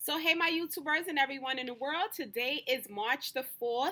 So, hey, my YouTubers and everyone in the world. Today is March the 4th.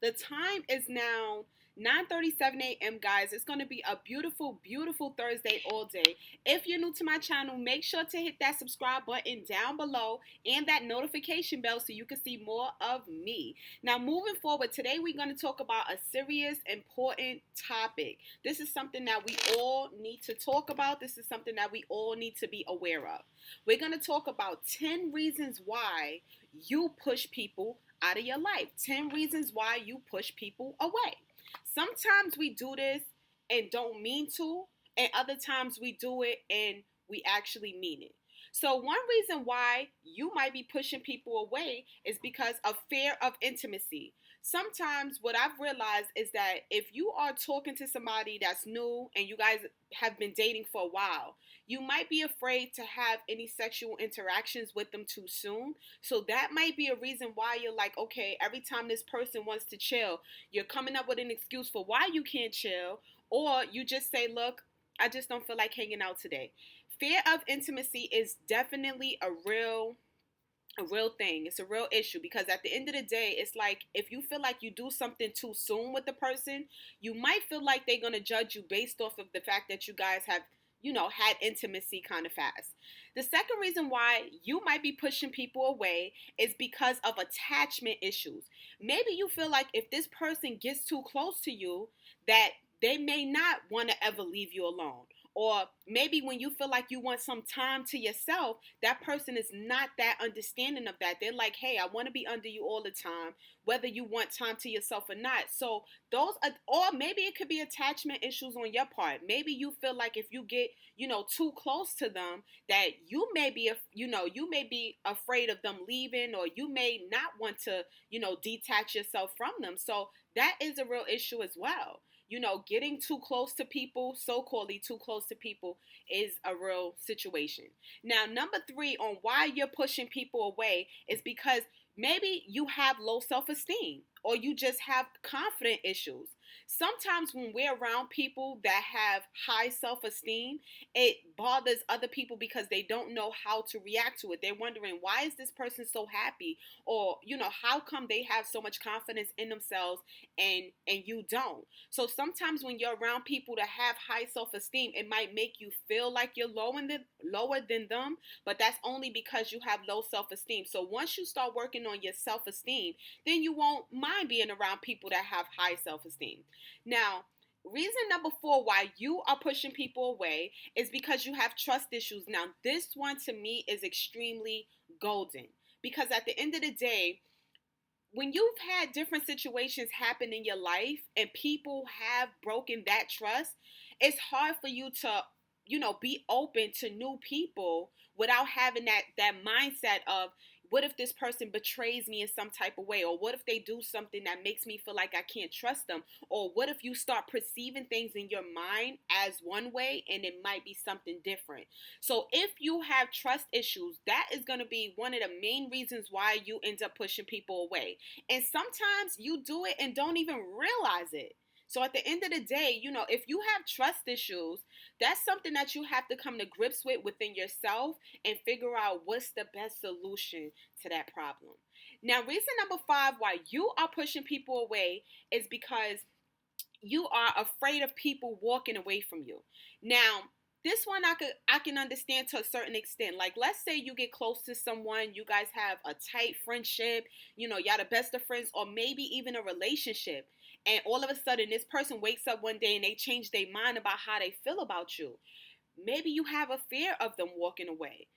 The time is now 9:37 a.m., guys. It's going to be a beautiful, beautiful Thursday all day. If you're new to my channel, make sure to hit that subscribe button down below and that notification bell so you can see more of me. Now, moving forward, today we're going to talk about a serious, important topic. This is something that we all need to talk about. This is something that we all need to be aware of. We're going to talk about 10 reasons why you push people out of your life. 10 reasons why you push people away. Sometimes we do this and don't mean to, and other times we do it and we actually mean it. So, one reason why you might be pushing people away is because of fear of intimacy. Sometimes, what I've realized is that if you are talking to somebody that's new and you guys have been dating for a while, you might be afraid to have any sexual interactions with them too soon. So that might be a reason why you're like, okay, every time this person wants to chill, you're coming up with an excuse for why you can't chill, or you just say, look, I just don't feel like hanging out today. Fear of intimacy is definitely a real thing. It's a real issue because at the end of the day, it's like if you feel like you do something too soon with the person, you might feel like they're going to judge you based off of the fact that you guys have had intimacy kind of fast. The second reason why you might be pushing people away is because of attachment issues. Maybe you feel like if this person gets too close to you, that they may not want to ever leave you alone. Or maybe when you feel like you want some time to yourself, that person is not that understanding of that. They're like, hey, I want to be under you all the time, whether you want time to yourself or not. So those are, or maybe it could be attachment issues on your part. Maybe you feel like if you get, too close to them, that you may be, you may be afraid of them leaving, or you may not want to, detach yourself from them. So that is a real issue as well. Getting too close to people, so-called too close to people, is a real situation. Now, number three on why you're pushing people away is because maybe you have low self-esteem or you just have confidence issues. Sometimes when we're around people that have high self-esteem, it bothers other people because they don't know how to react to it. They're wondering, why is this person so happy? Or, how come they have so much confidence in themselves and you don't? So sometimes when you're around people that have high self-esteem, it might make you feel like you're lower than them, but that's only because you have low self-esteem. So once you start working on your self-esteem, then you won't mind being around people that have high self-esteem. Now, reason number four why you are pushing people away is because you have trust issues. Now, this one to me is extremely golden because at the end of the day, when you've had different situations happen in your life and people have broken that trust, it's hard for you to, be open to new people without having that mindset of, what if this person betrays me in some type of way? Or what if they do something that makes me feel like I can't trust them? Or what if you start perceiving things in your mind as one way and it might be something different? So if you have trust issues, that is going to be one of the main reasons why you end up pushing people away. And sometimes you do it and don't even realize it. So at the end of the day, if you have trust issues, that's something that you have to come to grips with within yourself and figure out what's the best solution to that problem. Now, reason number five why you are pushing people away is because you are afraid of people walking away from you. Now, this one I can understand to a certain extent. Like, let's say you get close to someone, you guys have a tight friendship, y'all the best of friends, or maybe even a relationship. And all of a sudden, this person wakes up one day and they change their mind about how they feel about you. Maybe you have a fear of them walking away.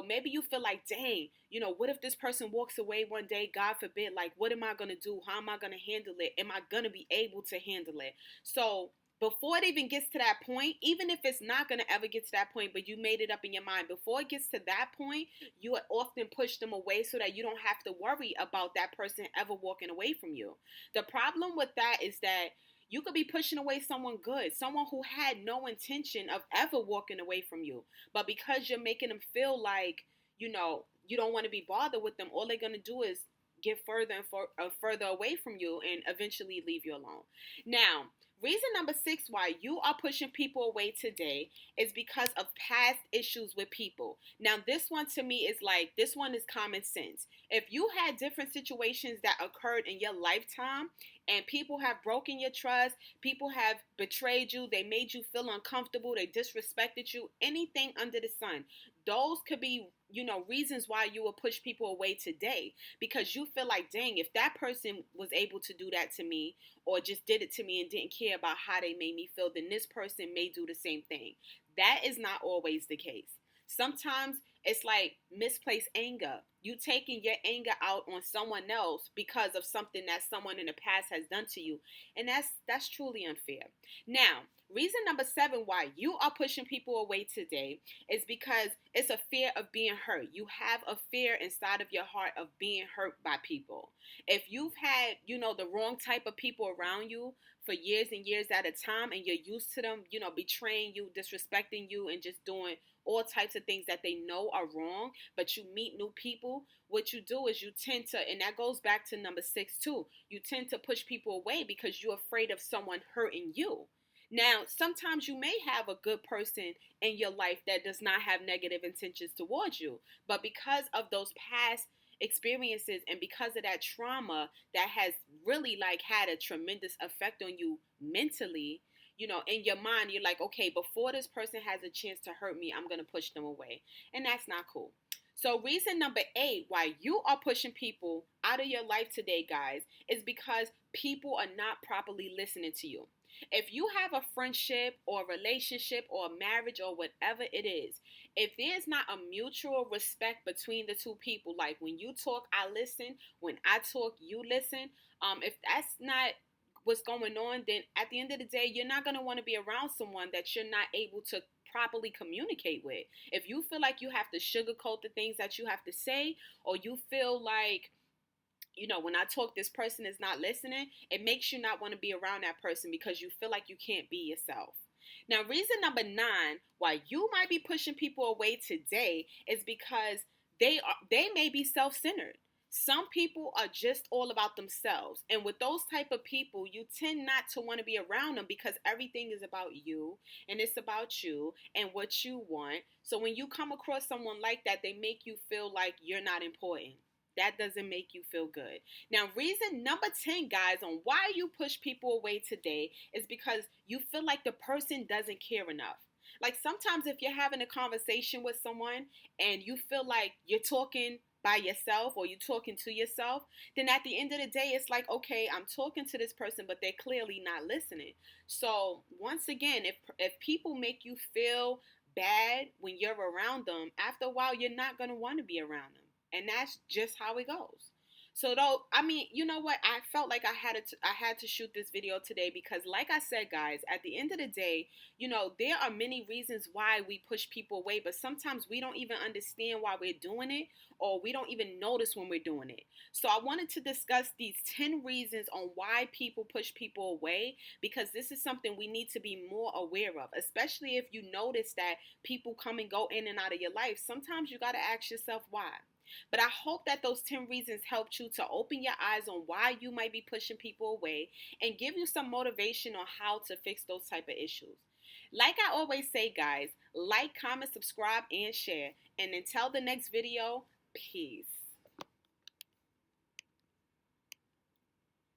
Maybe you feel like, dang, what if this person walks away one day, God forbid, like, what am I going to do? How am I going to handle it? Am I going to be able to handle it? So before it even gets to that point, even if it's not going to ever get to that point, but you made it up in your mind, before it gets to that point, you would often push them away so that you don't have to worry about that person ever walking away from you. The problem with that is that you could be pushing away someone good, someone who had no intention of ever walking away from you. But because you're making them feel like, you don't want to be bothered with them, all they're going to do is get further and further away from you and eventually leave you alone. Now, Reason number 6 why you are pushing people away today is because of past issues with people. Now, this one to me is like, this one is common sense. If you had different situations that occurred in your lifetime and people have broken your trust, people have betrayed you, they made you feel uncomfortable, they disrespected you, anything under the sun, those could be, reasons why you will push people away today, because you feel like, dang, if that person was able to do that to me or just did it to me and didn't care about how they made me feel, then this person may do the same thing. That is not always the case. Sometimes it's like misplaced anger. You taking your anger out on someone else because of something that someone in the past has done to you. And that's truly unfair. Now, reason number 7 why you are pushing people away today is because it's a fear of being hurt. You have a fear inside of your heart of being hurt by people. If you've had, the wrong type of people around you for years and years at a time, and you're used to them, betraying you, disrespecting you, and just doing all types of things that they know are wrong, but you meet new people, what you do is you tend to, and that goes back to number 6 too, you tend to push people away because you're afraid of someone hurting you. Now, sometimes you may have a good person in your life that does not have negative intentions towards you, but because of those past experiences and because of that trauma that has really like had a tremendous effect on you mentally, in your mind, you're like, okay, before this person has a chance to hurt me, I'm going to push them away. And that's not cool. So reason number 8 why you are pushing people out of your life today, guys, is because people are not properly listening to you. If you have a friendship or a relationship or a marriage or whatever it is, if there's not a mutual respect between the two people, like when you talk, I listen, when I talk, you listen, if that's not what's going on, then at the end of the day, you're not going to want to be around someone that you're not able to properly communicate with. If you feel like you have to sugarcoat the things that you have to say, or you feel like, when I talk, this person is not listening, it makes you not want to be around that person because you feel like you can't be yourself. Now, reason number 9 why you might be pushing people away today is because they may be self-centered. Some people are just all about themselves. And with those type of people, you tend not to want to be around them because everything is about you and it's about you and what you want. So when you come across someone like that, they make you feel like you're not important. That doesn't make you feel good. Now, reason number 10, guys, on why you push people away today is because you feel like the person doesn't care enough. Like sometimes if you're having a conversation with someone and you feel like you're talking by yourself or you're talking to yourself, then at the end of the day, it's like, okay, I'm talking to this person, but they're clearly not listening. So once again, if people make you feel bad when you're around them, after a while, you're not going to want to be around them. And that's just how it goes. So though, I mean, you know what? I felt like I had to shoot this video today because like I said, guys, at the end of the day, there are many reasons why we push people away, but sometimes we don't even understand why we're doing it, or we don't even notice when we're doing it. So I wanted to discuss these 10 reasons on why people push people away, because this is something we need to be more aware of, especially if you notice that people come and go in and out of your life. Sometimes you got to ask yourself why. But I hope that those 10 reasons helped you to open your eyes on why you might be pushing people away and give you some motivation on how to fix those type of issues. Like I always say, guys, like, comment, subscribe, and share. And until the next video, peace.